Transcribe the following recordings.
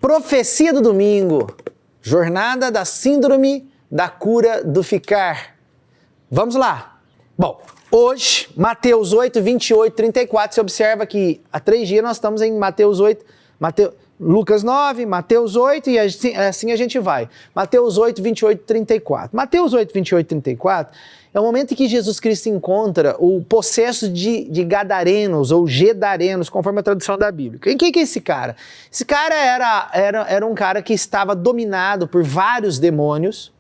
Profecia do domingo, jornada da síndrome da cura do ficar. Vamos lá. Bom, hoje, Mateus 8, 28, 34, você observa que há 3 dias nós estamos em Mateus 8, Lucas 9, Mateus 8 e assim a gente vai. Mateus 8, 28, 34. Mateus 8, 28, 34 é o momento em que Jesus Cristo encontra o possesso de gadarenos ou gedarenos, conforme a tradução da Bíblia. Quem que é esse cara? Esse cara era um cara que estava dominado por vários demônios,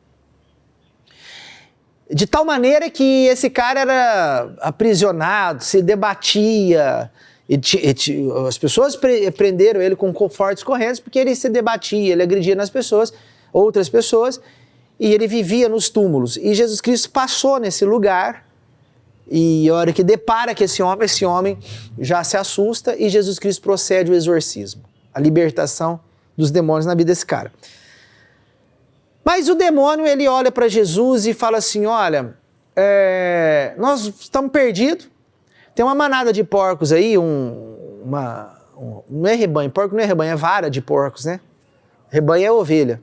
de tal maneira que esse cara era aprisionado, se debatia, as pessoas prenderam ele com fortes correntes porque ele se debatia, ele agredia nas pessoas, outras pessoas, e ele vivia nos túmulos. E Jesus Cristo passou nesse lugar, e a hora que depara com esse homem já se assusta, e Jesus Cristo procede o exorcismo, a libertação dos demônios na vida desse cara. Mas o demônio, ele olha para Jesus e fala assim, olha, nós estamos perdidos, tem uma manada de porcos aí, não é rebanho, porco não é rebanho, é vara de porcos, né? Rebanho é ovelha,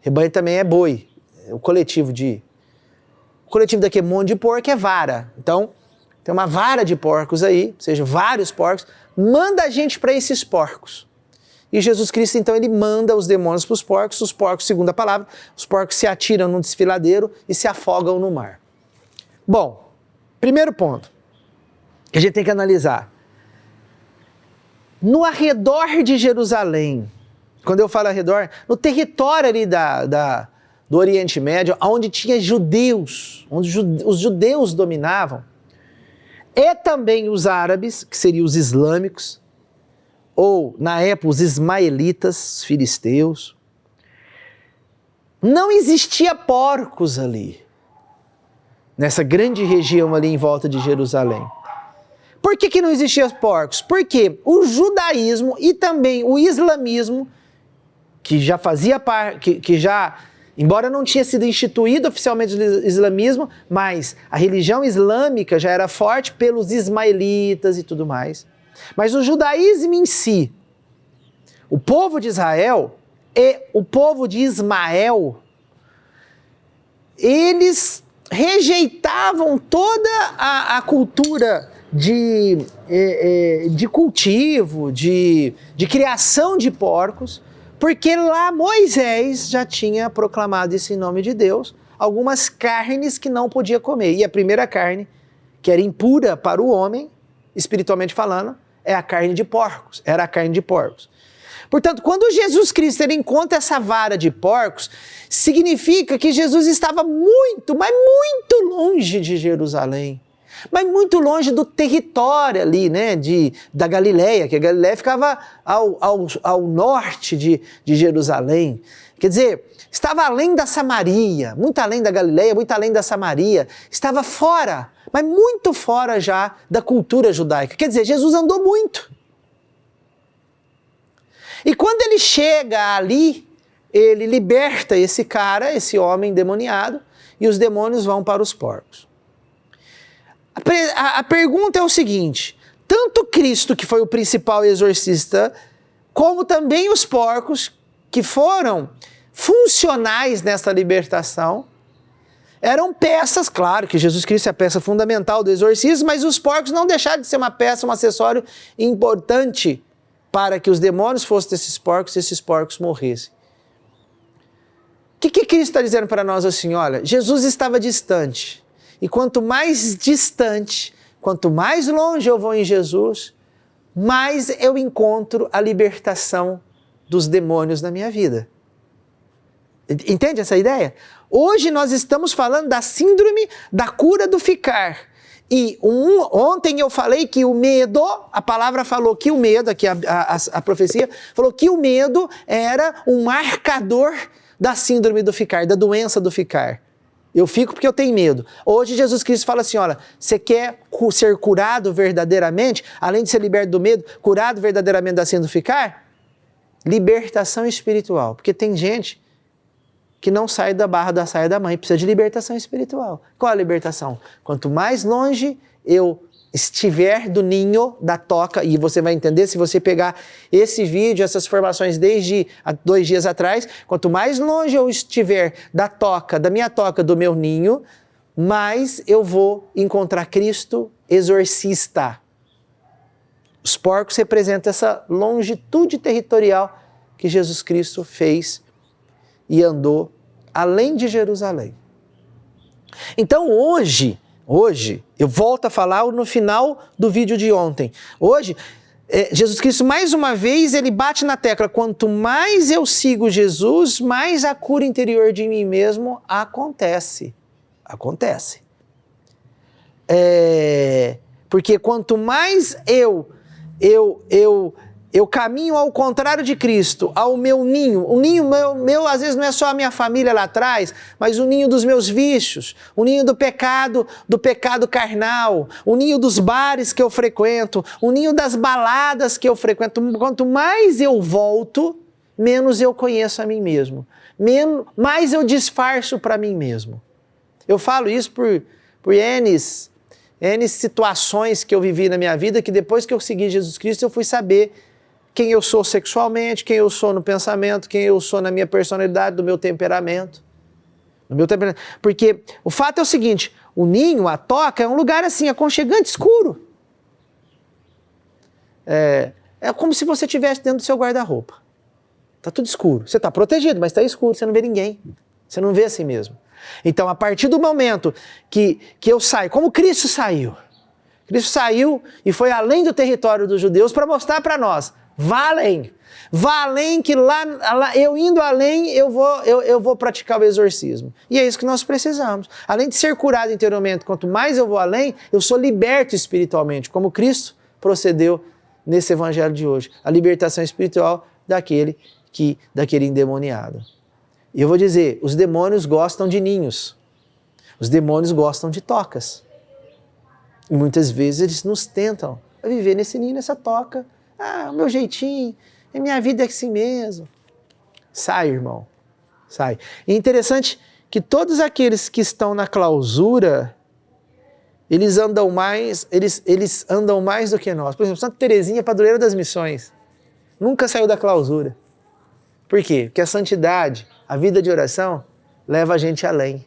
rebanho também é boi, o coletivo daquele monte de porco é vara. Então, tem uma vara de porcos aí, ou seja, vários porcos, manda a gente para esses porcos. E Jesus Cristo, então, ele manda os demônios para os porcos, segundo a palavra, os porcos se atiram num desfiladeiro e se afogam no mar. Bom, primeiro ponto que a gente tem que analisar. No arredor de Jerusalém, quando eu falo arredor, no território ali do Oriente Médio, onde tinha judeus, onde os judeus dominavam, e também os árabes, que seriam os islâmicos, ou na época os ismaelitas, os filisteus, não existia porcos ali, nessa grande região ali em volta de Jerusalém. Por que não existiam porcos? Porque o judaísmo e também o islamismo, que já fazia parte, embora não tinha sido instituído oficialmente o islamismo, mas a religião islâmica já era forte pelos ismaelitas e tudo mais. Mas o judaísmo em si, o povo de Israel e o povo de Ismael, eles rejeitavam toda a cultura de cultivo, de criação de porcos, porque lá Moisés já tinha proclamado isso em nome de Deus, algumas carnes que não podia comer. E a primeira carne, que era impura para o homem, espiritualmente falando, era a carne de porcos. Portanto, quando Jesus Cristo ele encontra essa vara de porcos, significa que Jesus estava muito, mas muito longe de Jerusalém. Mas muito longe do território ali, né, da Galileia, que a Galileia ficava ao norte de Jerusalém. Quer dizer, estava além da Samaria, muito além da Galileia, muito além da Samaria, estava fora, mas muito fora já da cultura judaica. Quer dizer, Jesus andou muito. E quando ele chega ali, ele liberta esse cara, esse homem endemoniado, e os demônios vão para os porcos. A pergunta é o seguinte, tanto Cristo, que foi o principal exorcista, como também os porcos, que foram funcionais nessa libertação, eram peças, claro que Jesus Cristo é a peça fundamental do exorcismo, mas os porcos não deixaram de ser uma peça, um acessório importante para que os demônios fossem desses porcos e esses porcos morressem. O que Cristo está dizendo para nós assim? Olha, Jesus estava distante. E quanto mais distante, quanto mais longe eu vou em Jesus, mais eu encontro a libertação dos demônios na minha vida. Entende essa ideia? Hoje nós estamos falando da síndrome da cura do ficar. E ontem eu falei que o medo, a palavra falou que o medo, aqui a profecia, falou que o medo era um marcador da síndrome do ficar, da doença do ficar. Eu fico porque eu tenho medo. Hoje Jesus Cristo fala assim, olha, você quer ser curado verdadeiramente, além de ser liberto do medo, curado verdadeiramente da síndrome do ficar? Libertação espiritual. Porque tem gente que não sai da barra da saia da mãe, precisa de libertação espiritual. Qual é a libertação? Quanto mais longe eu estiver do ninho, da toca, e você vai entender se você pegar esse vídeo, essas formações desde há 2 dias atrás, quanto mais longe eu estiver da toca, da minha toca, do meu ninho, mais eu vou encontrar Cristo exorcista. Os porcos representam essa longitude territorial que Jesus Cristo fez e andou além de Jerusalém. Então hoje, eu volto a falar no final do vídeo de ontem. Hoje, Jesus Cristo, mais uma vez, ele bate na tecla. Quanto mais eu sigo Jesus, mais a cura interior de mim mesmo acontece. Acontece. Porque quanto mais eu caminho ao contrário de Cristo, ao meu ninho. O ninho meu às vezes não é só a minha família lá atrás, mas o ninho dos meus vícios, o ninho do pecado carnal, o ninho dos bares que eu frequento, o ninho das baladas que eu frequento. Quanto mais eu volto, menos eu conheço a mim mesmo, mais eu disfarço para mim mesmo. Eu falo isso por N situações que eu vivi na minha vida, que depois que eu segui Jesus Cristo, eu fui saber quem eu sou sexualmente, quem eu sou no pensamento, quem eu sou na minha personalidade, do meu temperamento. Porque o fato é o seguinte, o ninho, a toca, é um lugar assim, aconchegante, escuro. É como se você estivesse dentro do seu guarda-roupa. Está tudo escuro. Você está protegido, mas está escuro, você não vê ninguém. Você não vê assim mesmo. Então, a partir do momento que eu saio, como Cristo saiu e foi além do território dos judeus para mostrar para nós, vá além que lá eu indo além, eu vou praticar o exorcismo. E é isso que nós precisamos. Além de ser curado interiormente, quanto mais eu vou além, eu sou liberto espiritualmente, como Cristo procedeu nesse evangelho de hoje. A libertação espiritual daquele endemoniado. E eu vou dizer, os demônios gostam de ninhos. Os demônios gostam de tocas. E muitas vezes eles nos tentam a viver nesse ninho, nessa toca. O meu jeitinho, a minha vida é assim mesmo. Sai, irmão, sai. E é interessante que todos aqueles que estão na clausura, eles andam mais do que nós. Por exemplo, Santa Teresinha, padroeira das missões, nunca saiu da clausura. Por quê? Porque a santidade, a vida de oração, leva a gente além.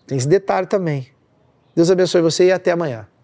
Tem esse detalhe também. Deus abençoe você e até amanhã.